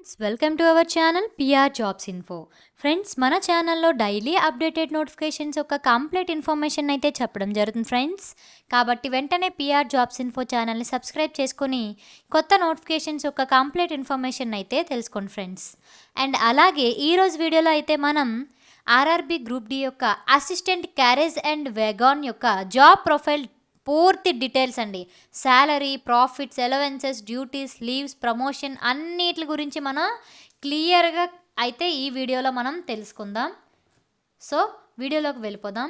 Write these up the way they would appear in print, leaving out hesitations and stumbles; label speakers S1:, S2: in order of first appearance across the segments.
S1: Friends, welcome to our channel PR jobs info. Friends, మన ఛానల్లో daily updated notifications యొక్క complete information అయితే చెప్పడం జరుగుతుంది ఫ్రెండ్స్. కాబట్టి వెంటనే పిఆర్ జాబ్స్ ఇన్ఫో ఛానల్ని సబ్స్క్రైబ్ చేసుకొని కొత్త నోటిఫికేషన్స్ యొక్క కంప్లీట్ ఇన్ఫర్మేషన్ అయితే తెలుసుకోండి ఫ్రెండ్స్. అండ్ అలాగే ఈరోజు వీడియోలో అయితే మనం ఆర్ఆర్బి గ్రూప్ డి యొక్క అసిస్టెంట్ క్యారేజ్ అండ్ వేగాన్ యొక్క జాబ్ ప్రొఫైల్ పూర్తి డీటెయిల్స్ అండి. Salary, profits, allowances, duties, leaves, promotion అన్నిటి గురించి మనం క్లియర్గా అయితే ఈ వీడియోలో మనం తెలుసుకుందాం. సో వీడియోలోకి వెళ్ళిపోదాం.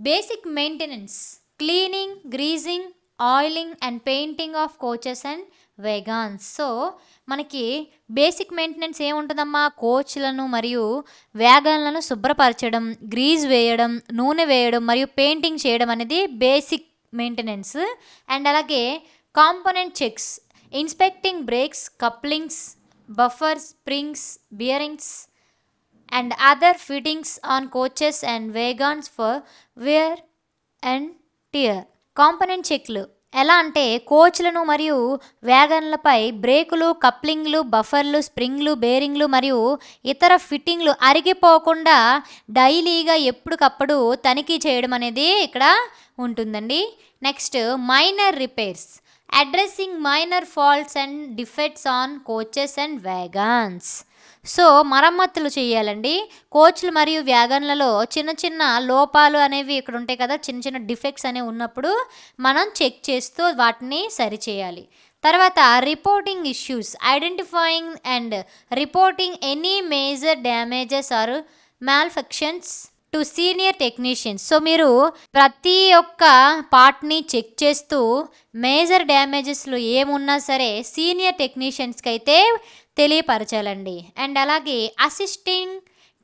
S1: Basic maintenance, cleaning, greasing, oiling and painting of coaches and wagons. So మనకి బేసిక్ మెయింటెనెన్స్ ఏముంటుందమ్మా? కోచ్లను మరియు వేగాన్లను శుభ్రపరచడం, గ్రీజ్ వేయడం, నూనె వేయడం మరియు పెయింటింగ్ చేయడం అనేది బేసిక్ మెయింటెనెన్స్. అండ్ అలాగే component checks, inspecting brakes, couplings, buffers, springs, bearings and other fittings on coaches and wagons for wear and tear. Component చెక్లు ఎలా అంటే కోచ్లను మరియు వ్యాగన్లపై బ్రేకులు, కప్లింగ్లు, బఫర్లు, స్ప్రింగ్లు, బేరింగ్లు మరియు ఇతర ఫిట్టింగ్లు అరిగిపోకుండా డైలీగా ఎప్పటికప్పుడు తనిఖీ చేయడం అనేది ఇక్కడ ఉంటుందండి. Next minor repairs, addressing minor faults and defects on coaches and wagons. So మరమ్మతులు చేయాలండి. కోచ్లు మరియు వ్యాగన్లలో చిన్న చిన్న లోపాలు అనేవి ఇక్కడ ఉంటాయి కదా, చిన్న చిన్న డిఫెక్ట్స్ అనేవి ఉన్నప్పుడు మనం చెక్ చేస్తూ వాటిని సరిచేయాలి. తర్వాత reporting issues, identifying and reporting any major damages or malfunctions to senior technicians. So మీరు ప్రతి ఒక్క పార్ట్ని చెక్ చేస్తూ మేజర్ డ్యామేజెస్లో ఏమున్నా సరే సీనియర్ టెక్నీషియన్స్కి అయితే తెలియపరచాలండి. అండ్ అలాగే assisting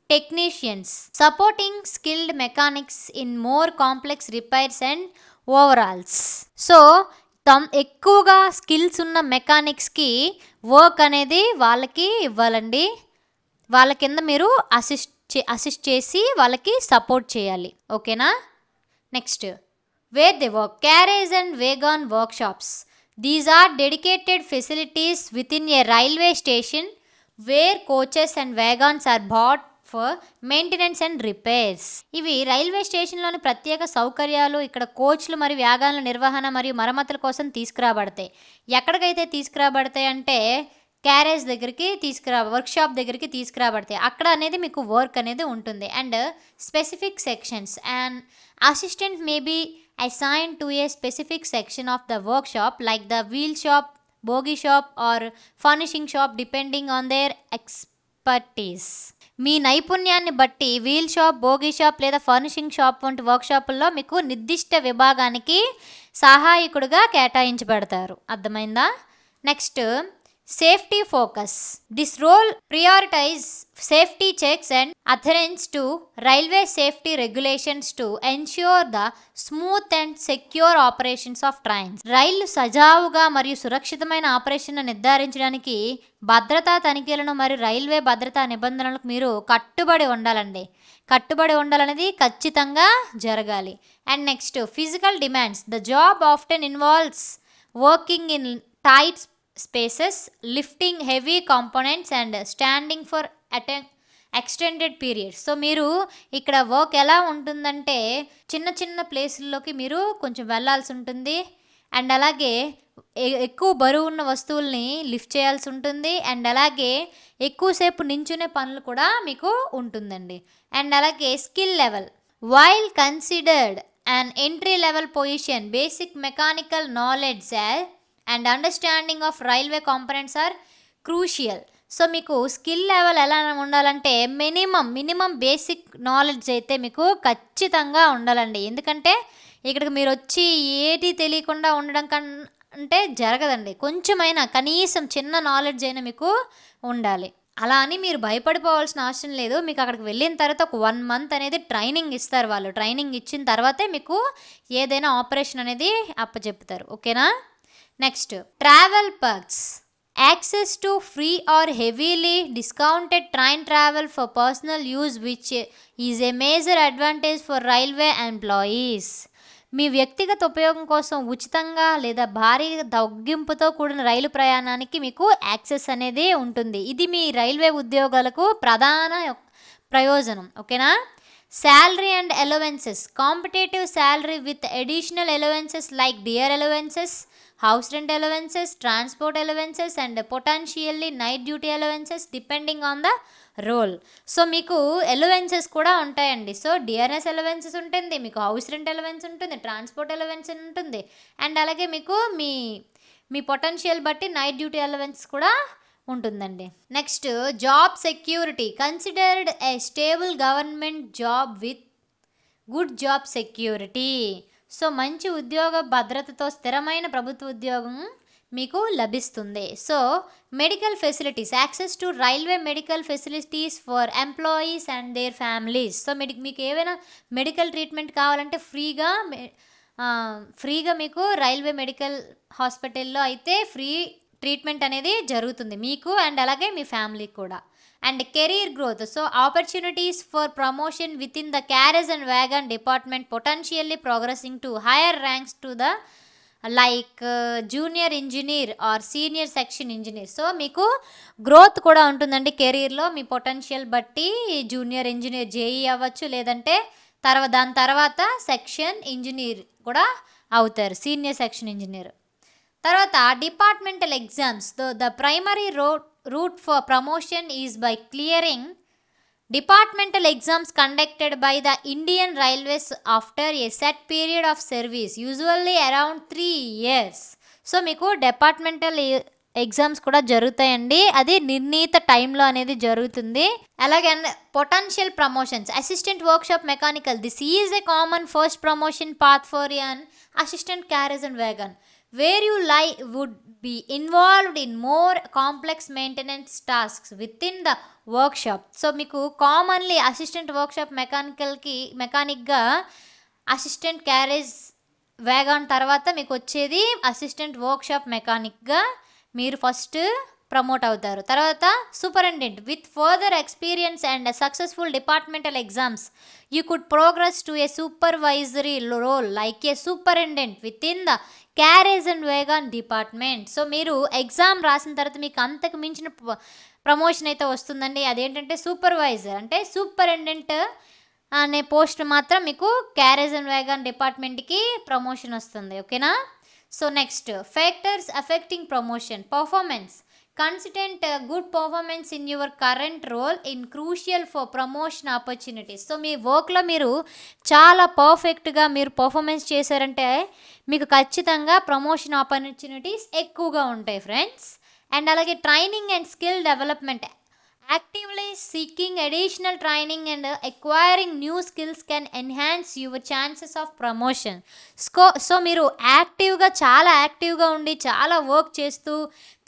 S1: technicians, supporting skilled mechanics in more complex repairs and overalls. So ఎక్కువగా స్కిల్స్ ఉన్న మెకానిక్స్కి వర్క్ అనేది వాళ్ళకి ఇవ్వాలండి. వాళ్ళ కింద మీరు అసిస్ట్ చేసి వాళ్ళకి సపోర్ట్ చేయాలి. ఓకేనా? Next where they work, carriage and vegan workshops. These are dedicated facilities within a railway station where coaches and wagons are bought for maintenance and repairs. ఇవి రైల్వే స్టేషన్లోని ప్రత్యేక సౌకర్యాలు. ఇక్కడ కోచ్లు మరియు వ్యాగాన్ల నిర్వహణ మరియు మరమ్మతుల కోసం తీసుకురాబడతాయి. ఎక్కడికైతే తీసుకురాబడతాయి అంటే క్యారేజ్ దగ్గరికి వర్క్షాప్ దగ్గరికి తీసుకురాబడతాయి. అక్కడ అనేది మీకు వర్క్ అనేది ఉంటుంది. And specific sections, and assistant may be assigned to a specific section of the workshop like the wheel shop, bogie shop or furnishing shop depending on their expertise. మీ నైపుణ్యాన్ని బట్టి వీల్ షాప్, బోగీ షాప్ లేదా furnishing shop వంటి వర్క్షాపుల్లో మీకు నిర్దిష్ట విభాగానికి సహాయకుడిగా కేటాయించబడతారు. అర్థమైందా? Next safety focus. This role prioritise safety checks and adherence to railway safety regulations to ensure the smooth and secure operations of trains. రైళ్లు సజావుగా మరియు సురక్షితమైన ఆపరేషన్ నిర్ధారించడానికి భద్రతా తనిఖీలను మరియు రైల్వే భద్రతా నిబంధనలకు మీరు కట్టుబడి ఉండాలండి. కట్టుబడి ఉండాలనేది ఖచ్చితంగా జరగాలి. And next physical demands. The job often involves working in tight spaces, lifting heavy components and standing for extended periods. So మీరు ఇక్కడ వర్క్ ఎలా ఉంటుందంటే చిన్న చిన్న ప్లేసుల్లోకి మీరు కొంచెం వెళ్ళాల్సి ఉంటుంది. అండ్ అలాగే ఎక్కువ బరువు ఉన్న వస్తువుల్ని లిఫ్ట్ చేయాల్సి ఉంటుంది. అండ్ అలాగే ఎక్కువసేపు నించునే పనులు కూడా మీకు ఉంటుందండి. అండ్ అలాగే skill level, while considered an entry level position, basic mechanical knowledge and understanding of railway components are crucial. So మీకు స్కిల్ లెవెల్ ఎలా ఉండాలంటే మినిమం బేసిక్ నాలెడ్జ్ అయితే మీకు ఖచ్చితంగా ఉండాలండి. ఎందుకంటే ఇక్కడికి మీరు వచ్చి ఏది తెలియకుండా ఉండడం అంటే జరగదండి. కొంచెమైనా కనీసం చిన్న నాలెడ్జ్ అయినా మీకు ఉండాలి. అలా అని మీరు భయపడిపోవాల్సిన అవసరం లేదు. మీకు అక్కడికి వెళ్ళిన తర్వాత ఒక 1 month అనేది ట్రైనింగ్ ఇస్తారు వాళ్ళు. ట్రైనింగ్ ఇచ్చిన తర్వాతే మీకు ఏదైనా ఆపరేషన్ అనేది అప్పచెప్తారు. ఓకేనా? Next travel perks, access to free or heavily discounted train travel for personal use which is a major advantage for railway employees. మీ వ్యక్తిగత ఉపయోగం కోసం ఉచితంగా లేదా భారీ తగ్గింపుతో కూడిన రైలు ప్రయాణానికి మీకు యాక్సెస్ అనేది ఉంటుంది. ఇది మీ రైల్వే ఉద్యోగాలకు ప్రధాన ప్రయోజనం. ఓకేనా? Salary and allowances. Competitive salary with additional allowances like dear allowances, house rent allowances, transport allowances and potentially night duty allowances depending on the role. So మీకు అలవెన్సెస్ కూడా ఉంటాయండి. సో డిఆర్ఎస్ అలవెన్సెస్ ఉంటుంది, మీకు house rent allowance ఉంటుంది, transport allowance ఉంటుంది, and అలాగే మీకు మీ మీ potential బట్టి నైట్ డ్యూటీ అలవెన్స్ కూడా ఉంటుందండి. Next, job security. Considered A stable government job with good job security. So మంచి ఉద్యోగ భద్రతతో స్థిరమైన ప్రభుత్వ ఉద్యోగం మీకు లభిస్తుంది. So medical facilities. Access to railway medical facilities for employees and their families. So మీకు ఏవైనా మెడికల్ ట్రీట్మెంట్ కావాలంటే ఫ్రీగా మీకు రైల్వే మెడికల్ హాస్పిటల్లో అయితే ఫ్రీ ట్రీట్మెంట్ అనేది జరుగుతుంది మీకు అండ్ అలాగే మీ ఫ్యామిలీకి కూడా. And career growth. So opportunities for promotion within the carriage and wagon department potentially progressing to higher ranks to the like junior engineer or senior section engineer. So మీకు growth కూడా ఉంటుందండి కెరీర్లో మీ potential బట్టి. Junior engineer JE అవ్వచ్చు, లేదంటే దాని తర్వాత సెక్షన్ ఇంజనీర్ కూడా అవుతారు, సీనియర్ సెక్షన్ ఇంజనీర్. తర్వాత departmental exams. The primary route for promotion is by clearing departmental exams conducted by the Indian Railways after a set period of service, usually around 3 years. So మీకు departmental exams కూడా జరుగుతాయండి, అది నిర్ణీత టైంలో అనేది జరుగుతుంది. అలాగే potential promotions. Assistant workshop mechanical. This is a common first promotion path for an assistant carriage and wagon where you would be involved in more complex maintenance tasks within the workshop. So మీకు commonly assistant workshop మెకానిక్గా assistant carriage wagon తర్వాత మీకు వచ్చేది assistant workshop మెకానిక్గా మీరు first promote అవుతారు. తర్వాత superintendent. With further experience and successful departmental exams you could progress to a supervisory role like a superintendent within the carriage and wagon department. So మీరు exam రాసిన తర్వాత మీకు అంతకు మించిన promotion అయితే వస్తుందండి. అదేంటంటే సూపర్వైజర్, అంటే సూపరింటెండెంట్ అనే పోస్ట్ మాత్రం మీకు క్యారేజ్ అండ్ వ్యాగన్ డిపార్ట్మెంట్కి ప్రమోషన్ వస్తుంది. ఓకేనా? So next, factors affecting promotion. Performance. Consistent good performance in your current role in crucial for promotion opportunities. So మీ వర్క్లో మీరు చాలా పర్ఫెక్ట్గా మీరు పర్ఫార్మెన్స్ చేశారంటే మీకు ఖచ్చితంగా ప్రమోషన్ ఆపర్చునిటీస్ ఎక్కువగా ఉంటాయి ఫ్రెండ్స్. అండ్ అలాగే training and skill development. Actively seeking additional training and acquiring new skills can enhance your chances of promotion. So మీరు చాలా యాక్టివ్గా ఉండి చాలా వర్క్ చేస్తూ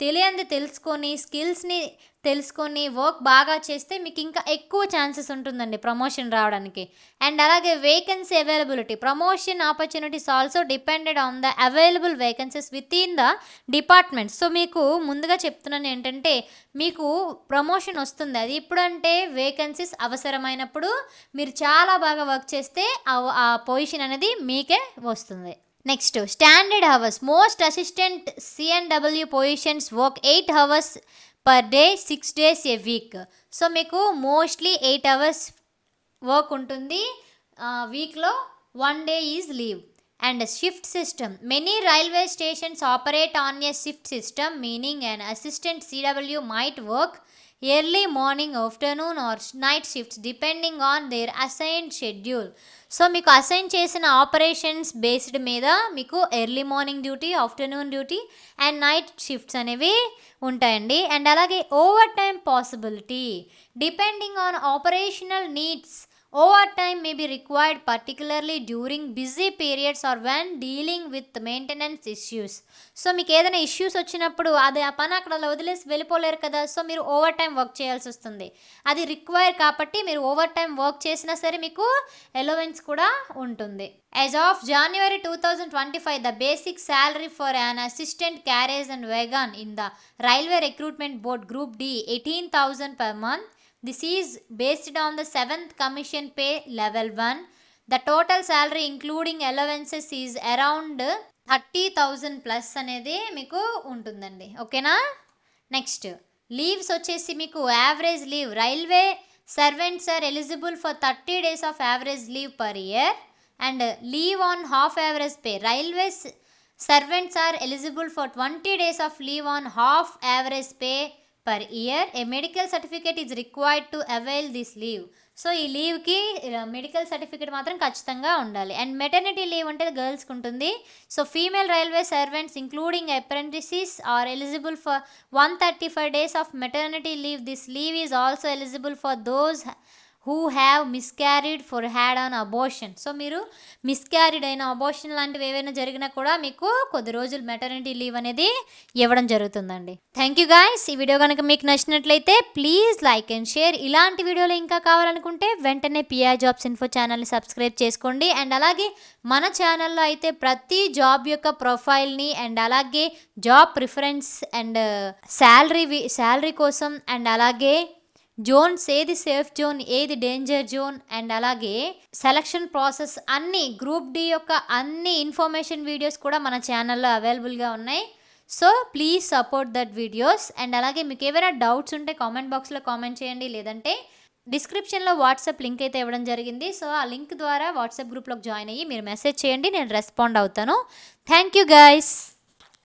S1: తెలియంది తెలుసుకొని స్కిల్స్ని తెలుసుకొని వర్క్ బాగా చేస్తే మీకు ఇంకా ఎక్కువ ఛాన్సెస్ ఉంటుందండి ప్రమోషన్ రావడానికి. అండ్ అలాగే vacancy availability. Promotion opportunities also depended on the available vacancies with in the department. So మీకు ముందుగా చెప్తున్నాను ఏంటంటే మీకు ప్రమోషన్ వస్తుంది, అది ఇప్పుడంటే వేకెన్సీస్ అవసరమైనప్పుడు మీరు చాలా బాగా వర్క్ చేస్తే ఆ పొజిషన్ అనేది మీకే వస్తుంది. Next, standard hours. Most assistant CNW positions work 8 hours per day 6 days a week. So మీకు మోస్ట్లీ 8 hours వర్క్ ఉంటుంది, వీక్లో 1 day is leave. And shift system. Many railway stations operate on a shift system, meaning an assistant CW might work early morning, afternoon or night shifts depending on their assigned schedule. So మీకు assign చేసిన operations based మీద మీకు early morning duty, afternoon duty and night shifts అనేవి ఉంటాయండి. And అలాగే over time possibility. Depending on operational needs, overtime may be required particularly during busy periods or when dealing with maintenance issues. So మీకు ఏదైనా issues వచ్చినప్పుడు అది ఆ పని అక్కడ వదిలేసి వెళ్ళిపోలేరు కదా, సో మీరు ఓవర్ టైం వర్క్ చేయాల్సి వస్తుంది. అది రిక్వైర్ కాబట్టి మీరు ఓవర్ టైం వర్క్ చేసినా సరే మీకు అలవెన్స్ కూడా ఉంటుంది. As of January 2025 the basic salary for an assistant carriage and wagon in the Railway Recruitment Board Group D 18,000 per month. This is based on the 7th commission pay level 1. The total salary including allowances is around 30,000 plus అనేది మీకు ఉంటుందండి. ఓకేనా. Next leaves వచ్చేసి మీకు average leave, railway servants are eligible for 30 days of average leave per year and leave on half average pay. Railways servants are eligible for 20 days of leave on half average pay per year. A medical certificate is required to avail this leave. So ఈ లీవ్కి medical certificate మాత్రం ఖచ్చితంగా ఉండాలి. And maternity leave అంటే గర్ల్స్కి ఉంటుంది. So female railway servants including apprentices are eligible for 135 days of maternity leave. This leave is also eligible for those who have miscarried for had an abortion. So మీరు miscarried అయిన abortion లాంటివి ఏవైనా జరిగినా కూడా మీకు కొద్ది రోజులు మెటర్నిటీ లీవ్ అనేది ఇవ్వడం జరుగుతుందండి. Thank you guys. ఈ వీడియో కనుక మీకు నచ్చినట్లయితే ప్లీజ్ లైక్ అండ్ షేర్. ఇలాంటి వీడియోలు ఇంకా కావాలనుకుంటే వెంటనే పిఆర్ జాబ్స్ ఇన్ఫో ఛానల్ని సబ్స్క్రైబ్ చేసుకోండి. అండ్ అలాగే మన ఛానల్లో అయితే ప్రతి జాబ్ యొక్క ప్రొఫైల్ని అండ్ అలాగే జాబ్ ప్రిఫరెన్స్ అండ్ శాలరీ కోసం అండ్ అలాగే జోన్స్, ఏది సేఫ్ జోన్, ఏది డేంజర్ జోన్ అండ్ అలాగే సెలక్షన్ ప్రాసెస్ అన్ని గ్రూప్ డి యొక్క అన్ని ఇన్ఫర్మేషన్ వీడియోస్ కూడా మన ఛానల్లో అవైలబుల్గా ఉన్నాయి. So please support that videos. And అలాగే మీకు ఏమైనా డౌట్స్ ఉంటే కామెంట్ బాక్స్లో కామెంట్ చేయండి, లేదంటే డిస్క్రిప్షన్లో వాట్సాప్ లింక్ అయితే ఇవ్వడం జరిగింది. సో ఆ లింక్ ద్వారా వాట్సాప్ గ్రూప్లోకి జాయిన్ అయ్యి మీరు మెసేజ్ చేయండి, నేను రెస్పాండ్ అవుతాను. Thank you guys.